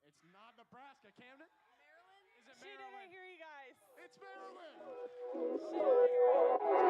It's not Nebraska, Camden. Maryland? Is it She Maryland? didn't hear you guys. It's Maryland. She didn't hear you.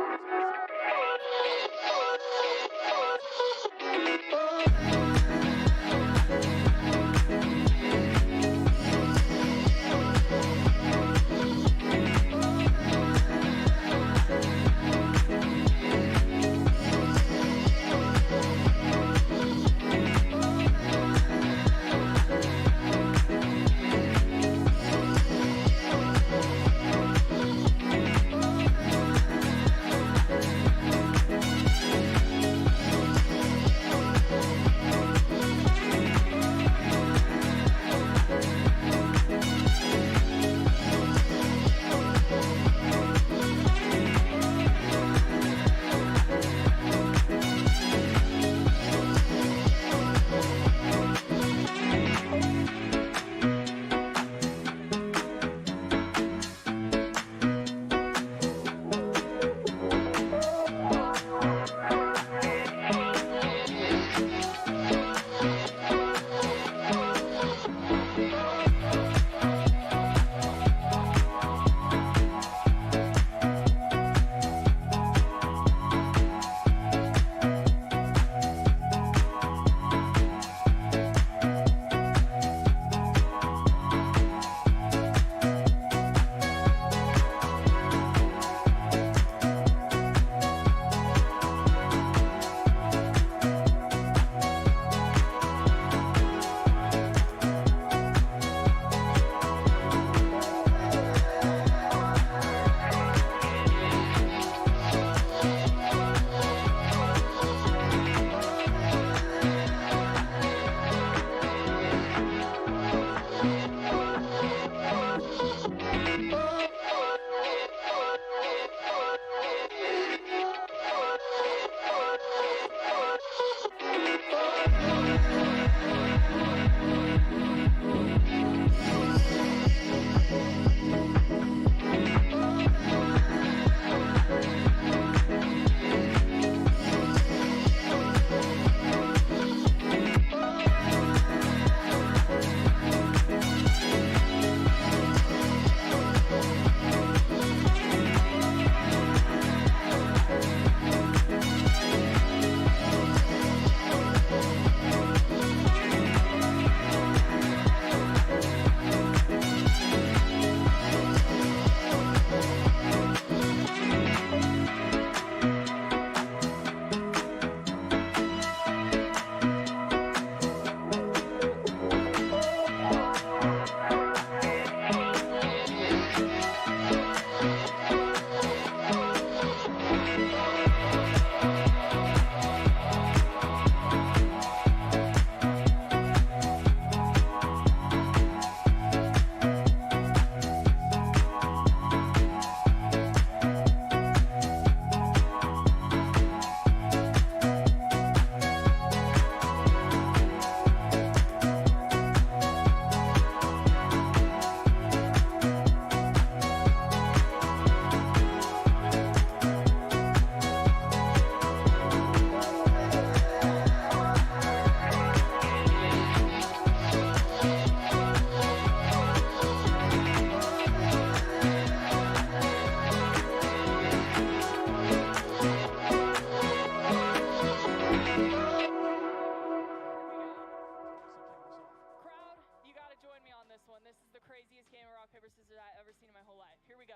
is the craziest game of rock, paper, scissors I've ever seen in my whole life. Here we go.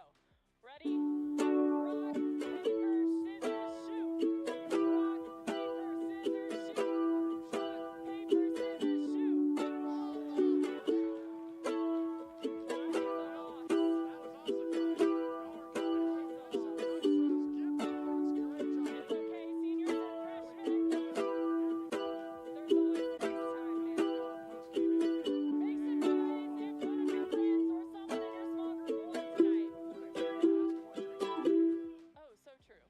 Ready? Rock, paper, scissors, shoot. Rock, paper, scissors, shoot. Rock, paper, scissors, shoot. It's okay, seniors and freshmen. There's always the next time, man. Make some noise in front of your friends or someone in your small group of one tonight. Oh, so true.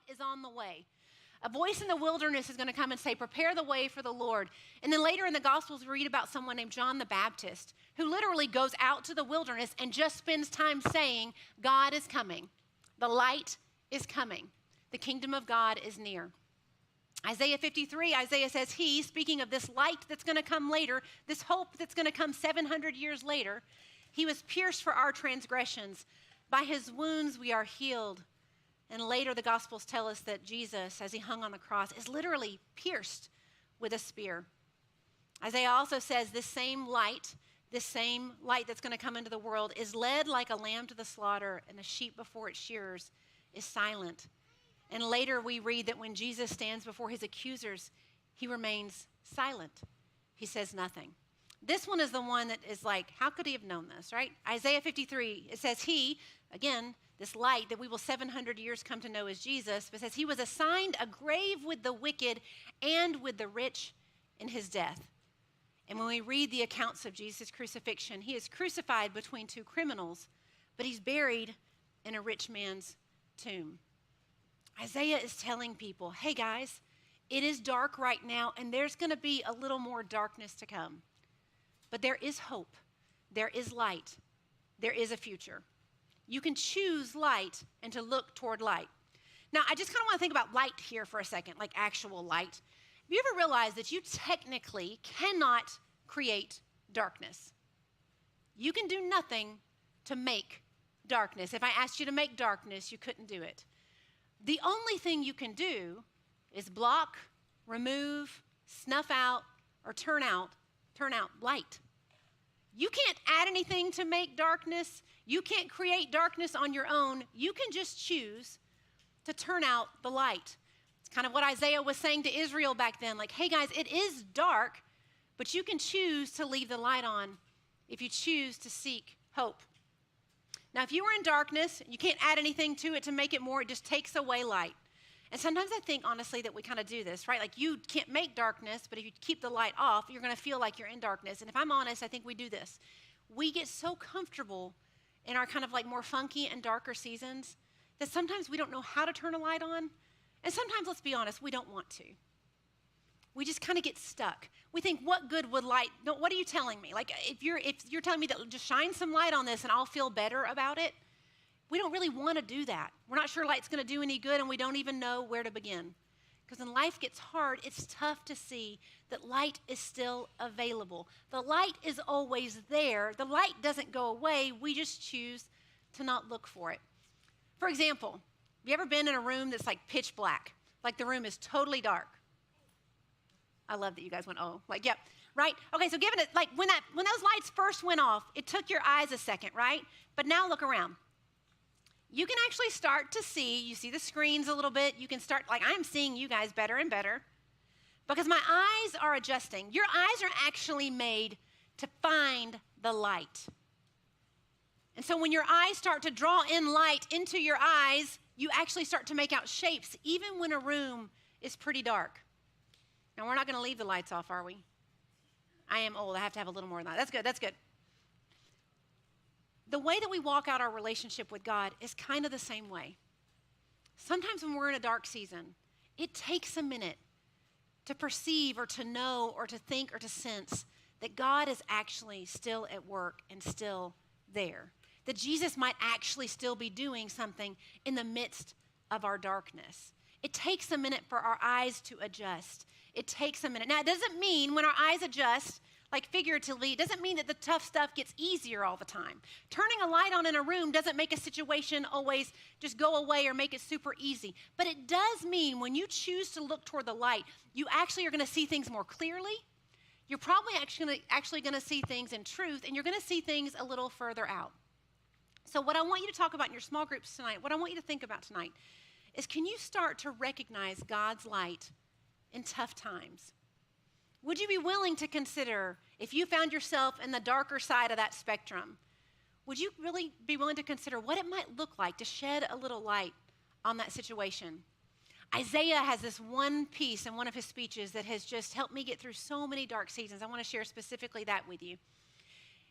Is on the way. A voice in the wilderness is going to come and say, prepare the way for the Lord. And then later in the Gospels, we read about someone named John the Baptist who literally goes out to the wilderness and just spends time saying, God is coming. The light is coming. The kingdom of God is near. Isaiah 53, Isaiah says, he, speaking of this light that's going to come later, this hope that's going to come 700 years later, he was pierced for our transgressions. By his wounds we are healed. And later the Gospels tell us that Jesus, as he hung on the cross, is literally pierced with a spear. Isaiah also says this same light that's going to come into the world is led like a lamb to the slaughter, and a sheep before its shearers is silent. And later we read that when Jesus stands before his accusers, he remains silent. He says nothing. This one is the one that is like, how could he have known this, right? Isaiah 53, it says he, again, this light that we will 700 years come to know as Jesus, but says he was assigned a grave with the wicked and with the rich in his death. And when we read the accounts of Jesus' crucifixion, he is crucified between two criminals, but he's buried in a rich man's tomb. Isaiah is telling people, hey guys, it is dark right now, and there's going to be a little more darkness to come. But there is hope. There is light. There is a future. You can choose light and to look toward light. Now, I just kind of want to think about light here for a second, like actual light. you ever realize that you technically cannot create darkness? You can do nothing to make darkness. If I asked you to make darkness, you couldn't do it. The only thing you can do is block, remove, snuff out, or turn out light. You can't add anything to make darkness. You can't create darkness on your own. You can just choose to turn out the light. It's kind of what Isaiah was saying to Israel back then. Like, hey guys, it is dark, but you can choose to leave the light on if you choose to seek hope. Now, if you were in darkness, you can't add anything to it to make it more. It just takes away light. And sometimes I think, honestly, that we kind of do this, right? Like, you can't make darkness, but if you keep the light off, you're going to feel like you're in darkness. And if I'm honest, I think we do this. We get so comfortable in our kind of like more funky and darker seasons that sometimes we don't know how to turn a light on. And sometimes, let's be honest, we don't want to. We just kind of get stuck. We think, what good would light, no, what are you telling me? Like, if you're telling me that just shine some light on this and I'll feel better about it, we don't really want to do that. We're not sure light's going to do any good, and we don't even know where to begin. Because when life gets hard, it's tough to see that light is still available. The light is always there. The light doesn't go away. We just choose to not look for it. For example, have you ever been in a room that's like pitch black? Like the room is totally dark. I love that you guys went, oh, like, yep, right? Okay, so given it, like when those lights first went off, it took your eyes a second, right? But now look around. You can actually start to see, you see the screens a little bit, you can start, like I'm seeing you guys better and better because my eyes are adjusting. Your eyes are actually made to find the light. And so when your eyes start to draw in light into your eyes, you actually start to make out shapes, even when a room is pretty dark. Now, we're not going to leave the lights off, are we? I am old. I have to have a little more than that. That's good. That's good. The way that we walk out our relationship with God is kind of the same way. Sometimes when we're in a dark season, it takes a minute to perceive or to know or to think or to sense that God is actually still at work and still there. That Jesus might actually still be doing something in the midst of our darkness. It takes a minute for our eyes to adjust. It takes a minute. Now, it doesn't mean when our eyes adjust, like figuratively, it doesn't mean that the tough stuff gets easier all the time. Turning a light on in a room doesn't make a situation always just go away or make it super easy. But it does mean when you choose to look toward the light, you actually are going to see things more clearly. You're probably actually going to see things in truth, and you're going to see things a little further out. So what I want you to talk about in your small groups tonight, what I want you to think about tonight, is can you start to recognize God's light in tough times? Would you be willing to consider, if you found yourself in the darker side of that spectrum, would you really be willing to consider what it might look like to shed a little light on that situation? Isaiah has this one piece in one of his speeches that has just helped me get through so many dark seasons. I want to share specifically that with you.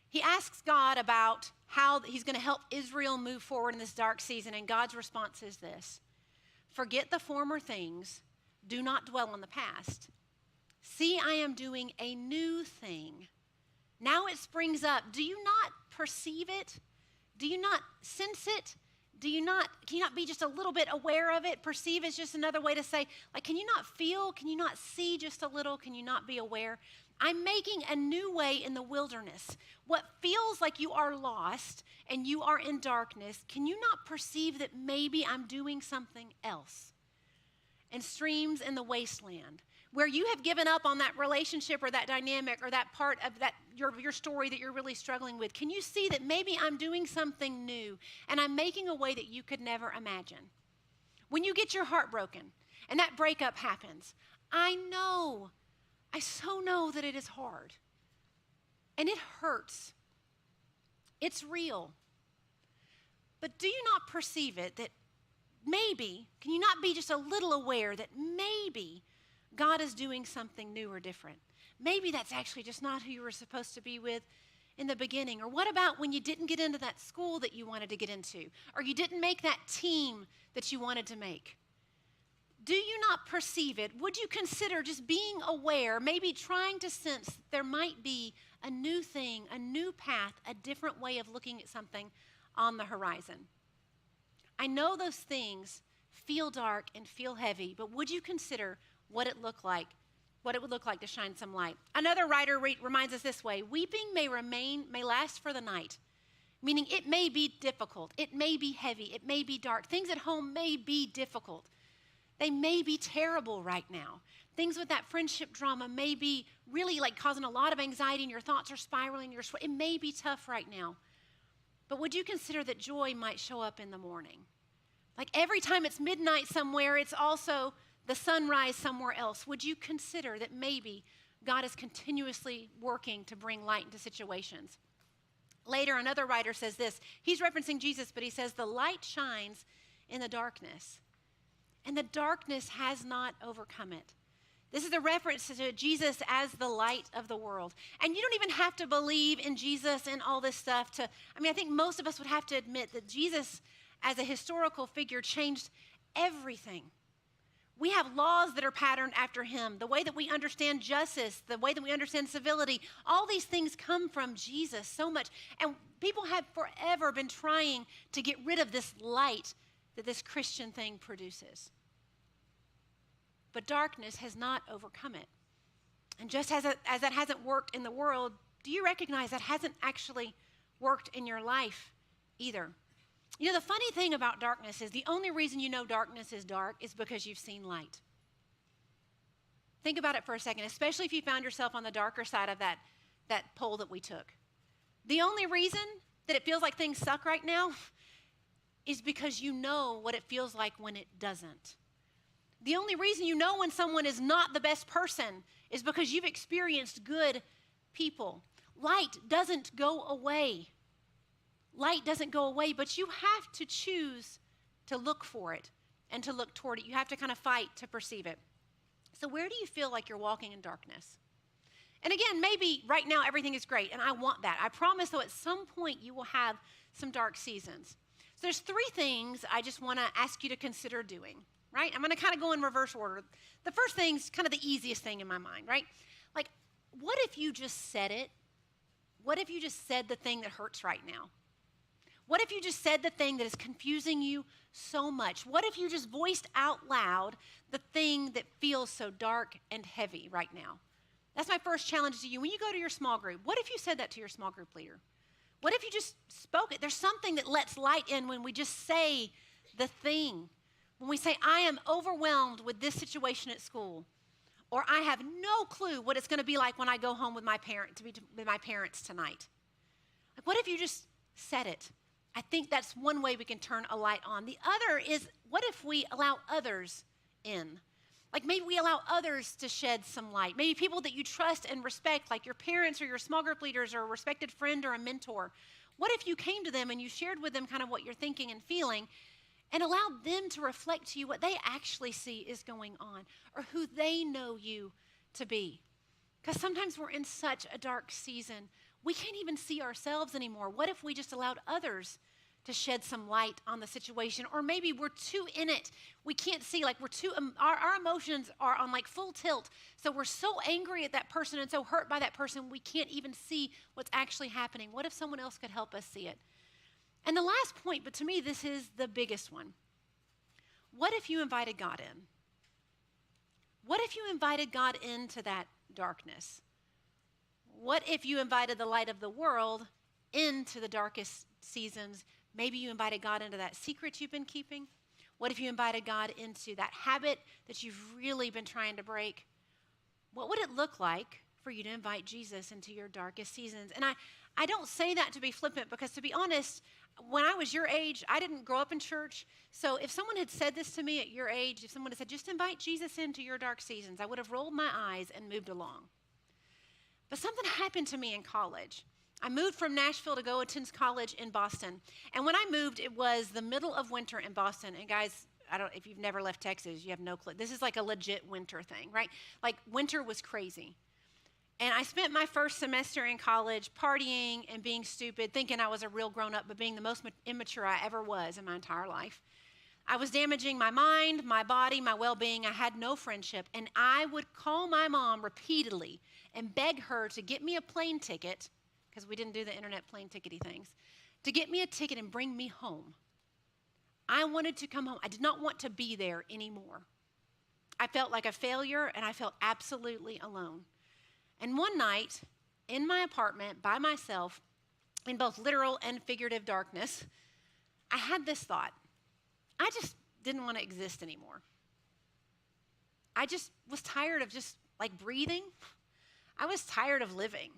He asks God about how he's going to help Israel move forward in this dark season, and God's response is this: forget the former things, do not dwell on the past. See, I am doing a new thing. Now it springs up. Do you not perceive it? Do you not sense it? Can you not be just a little bit aware of it? Perceive is just another way to say, like, can you not feel? Can you not see just a little? Can you not be aware? I'm making a new way in the wilderness. What feels like you are lost and you are in darkness, can you not perceive that maybe I'm doing something else? And streams in the wasteland, where you have given up on that relationship or that dynamic or that part of that your story that you're really struggling with, can you see that maybe I'm doing something new and I'm making a way that you could never imagine? When you get your heart broken and that breakup happens, I so know that it is hard and it hurts. It's real. But do you not perceive it that maybe, can you not be just a little aware that maybe God is doing something new or different? Maybe that's actually just not who you were supposed to be with in the beginning. Or what about when you didn't get into that school that you wanted to get into? Or you didn't make that team that you wanted to make? Do you not perceive it? Would you consider just being aware, maybe trying to sense that there might be a new thing, a new path, a different way of looking at something on the horizon? I know those things feel dark and feel heavy, but would you consider what it looked like what it would look like to shine some light. Another writer reminds us this way: weeping may last for the night, meaning it may be difficult, it may be heavy, it may be dark. Things at home may be difficult. They may be terrible right now. Things with that friendship drama may be really like causing a lot of anxiety and your thoughts are spiraling. It may be tough right now. But would you consider that joy might show up in the morning? Like every time it's midnight somewhere, it's also the sunrise somewhere else. Would you consider that maybe God is continuously working to bring light into situations? Later, another writer says this. He's referencing Jesus, but he says, the light shines in the darkness, and the darkness has not overcome it. This is a reference to Jesus as the light of the world. And you don't even have to believe in Jesus and all this stuff I think most of us would have to admit that Jesus as a historical figure changed everything. We have laws that are patterned after him. The way that we understand justice, the way that we understand civility, all these things come from Jesus so much. And people have forever been trying to get rid of this light that this Christian thing produces. But darkness has not overcome it. And just as that hasn't worked in the world, do you recognize that hasn't actually worked in your life either? You know, the funny thing about darkness is the only reason you know darkness is dark is because you've seen light. Think about it for a second, especially if you found yourself on the darker side of that poll that we took. The only reason that it feels like things suck right now is because you know what it feels like when it doesn't. The only reason you know when someone is not the best person is because you've experienced good people. Light doesn't go away. Light doesn't go away, but you have to choose to look for it and to look toward it. You have to kind of fight to perceive it. So where do you feel like you're walking in darkness? And again, maybe right now everything is great, and I want that. I promise, though, at some point you will have some dark seasons. So there's 3 things I just want to ask you to consider doing, right? I'm going to kind of go in reverse order. The first thing's kind of the easiest thing in my mind, right? Like, what if you just said it? What if you just said the thing that hurts right now? What if you just said the thing that is confusing you so much? What if you just voiced out loud the thing that feels so dark and heavy right now? That's my first challenge to you. When you go to your small group, what if you said that to your small group leader? What if you just spoke it? There's something that lets light in when we just say the thing. When we say, I am overwhelmed with this situation at school, or I have no clue what it's going to be like when I go home with my parents tonight. Like, what if you just said it? I think that's one way we can turn a light on. The other is, what if we allow others in? Like maybe we allow others to shed some light. Maybe people that you trust and respect, like your parents or your small group leaders or a respected friend or a mentor. What if you came to them and you shared with them kind of what you're thinking and feeling and allowed them to reflect to you what they actually see is going on or who they know you to be? Because sometimes we're in such a dark season, we can't even see ourselves anymore. What if we just allowed others to shed some light on the situation? Or maybe we're too in it. We can't see, like our emotions are on like full tilt. So we're so angry at that person and so hurt by that person, we can't even see what's actually happening. What if someone else could help us see it? And the last point, but to me, this is the biggest one. What if you invited God in? What if you invited God into that darkness? What if you invited the light of the world into the darkest seasons? Maybe you invited God into that secret you've been keeping. What if you invited God into that habit that you've really been trying to break? What would it look like for you to invite Jesus into your darkest seasons? And I don't say that to be flippant because, to be honest, when I was your age, I didn't grow up in church. So if someone had said this to me at your age, if someone had said, just invite Jesus into your dark seasons, I would have rolled my eyes and moved along. But something happened to me in college. I moved from Nashville to go attend college in Boston. And when I moved, it was the middle of winter in Boston. And guys, if you've never left Texas, you have no clue. This is like a legit winter thing, right? Like winter was crazy. And I spent my first semester in college partying and being stupid, thinking I was a real grown-up, but being the most immature I ever was in my entire life. I was damaging my mind, my body, my well-being. I had no friendship. And I would call my mom repeatedly and beg her to get me a plane ticket, because we didn't do the internet plane tickety things, to get me a ticket and bring me home. I wanted to come home. I did not want to be there anymore. I felt like a failure, and I felt absolutely alone. And one night, in my apartment, by myself, in both literal and figurative darkness, I had this thought. I just didn't want to exist anymore. I just was tired of just like breathing. I was tired of living.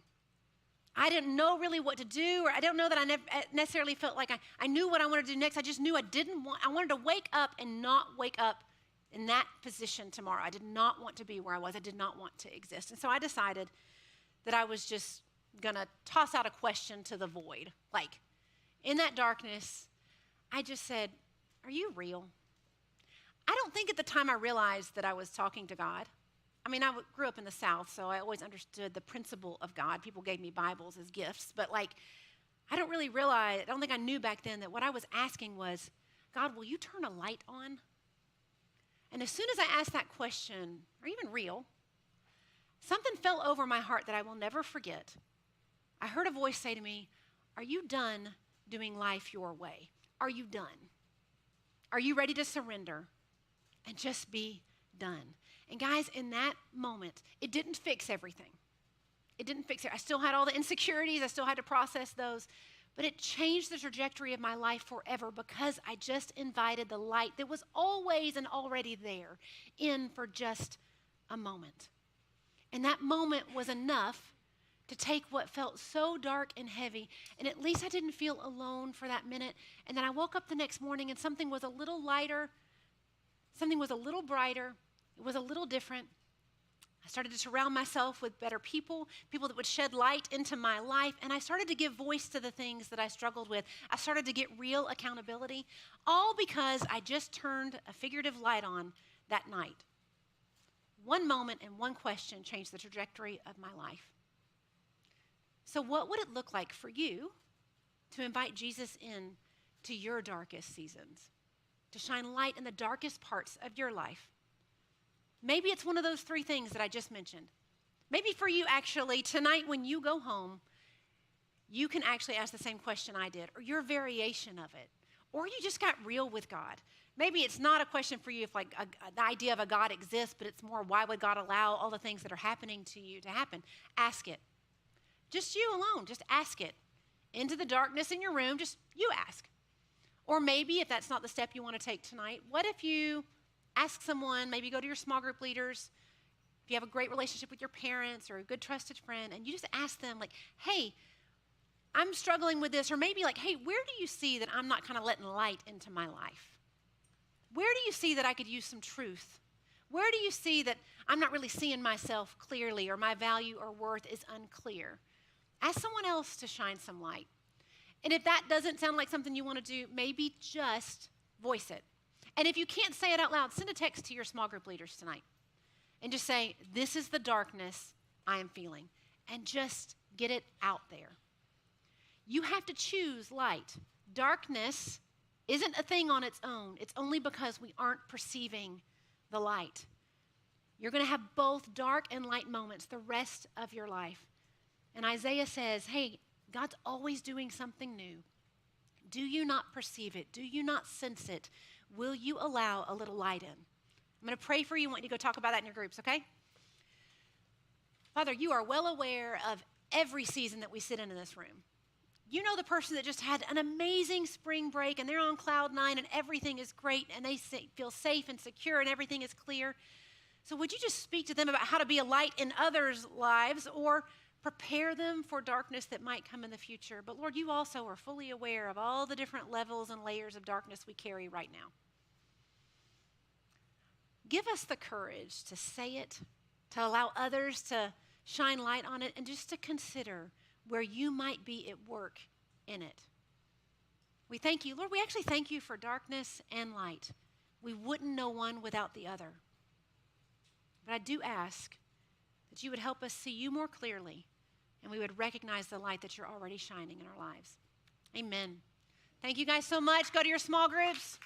I didn't know really what to do, or I don't know that I necessarily felt like I knew what I wanted to do next. I just knew I wanted to wake up and not wake up in that position tomorrow. I did not want to be where I was. I did not want to exist. And so I decided that I was just going to toss out a question to the void. Like, in that darkness, I just said, are you real? I don't think at the time I realized that I was talking to God. I mean, I grew up in the South, so I always understood the principle of God. People gave me Bibles as gifts, but like, I don't think I knew back then that what I was asking was, God, will you turn a light on? And as soon as I asked that question, are you even real? Something fell over my heart that I will never forget. I heard a voice say to me, are you done doing life your way? Are you done? Are you ready to surrender and just be done? And guys, in that moment, it didn't fix everything. It didn't fix it. I still had all the insecurities. I still had to process those. But it changed the trajectory of my life forever because I just invited the light that was always and already there in for just a moment. And that moment was enough to take what felt so dark and heavy, and at least I didn't feel alone for that minute. And then I woke up the next morning and something was a little lighter, something was a little brighter, it was a little different. I started to surround myself with better people that would shed light into my life, and I started to give voice to the things that I struggled with. I started to get real accountability, all because I just turned a figurative light on that night. One moment and one question changed the trajectory of my life. So what would it look like for you to invite Jesus in to your darkest seasons, to shine light in the darkest parts of your life? Maybe it's one of those three things that I just mentioned. Maybe for you, actually, tonight when you go home, you can actually ask the same question I did, or your variation of it, or you just got real with God. Maybe it's not a question for you if like the idea of a God exists, but it's more, why would God allow all the things that are happening to you to happen? Ask it. Just you alone, just ask it. Into the darkness in your room, just you ask. Or maybe if that's not the step you want to take tonight, what if you ask someone, maybe go to your small group leaders, if you have a great relationship with your parents or a good trusted friend, and you just ask them like, hey, I'm struggling with this, or maybe like, hey, where do you see that I'm not kind of letting light into my life? Where do you see that I could use some truth? Where do you see that I'm not really seeing myself clearly, or my value or worth is unclear? Ask someone else to shine some light. And if that doesn't sound like something you want to do, maybe just voice it. And if you can't say it out loud, send a text to your small group leaders tonight and just say, this is the darkness I am feeling, and just get it out there. You have to choose light. Darkness isn't a thing on its own. It's only because we aren't perceiving the light. You're going to have both dark and light moments the rest of your life. And Isaiah says, hey, God's always doing something new. Do you not perceive it? Do you not sense it? Will you allow a little light in? I'm going to pray for you. I want you to go talk about that in your groups, okay? Father, you are well aware of every season that we sit in this room. You know the person that just had an amazing spring break and they're on cloud nine and everything is great and they feel safe and secure and everything is clear. So would you just speak to them about how to be a light in others' lives, or prepare them for darkness that might come in the future? But Lord, you also are fully aware of all the different levels and layers of darkness we carry right now. Give us the courage to say it, to allow others to shine light on it, and just to consider where you might be at work in it. We thank you. Lord, we actually thank you for darkness and light. We wouldn't know one without the other. But I do ask that you would help us see you more clearly, and we would recognize the light that you're already shining in our lives. Amen. Thank you guys so much. Go to your small groups.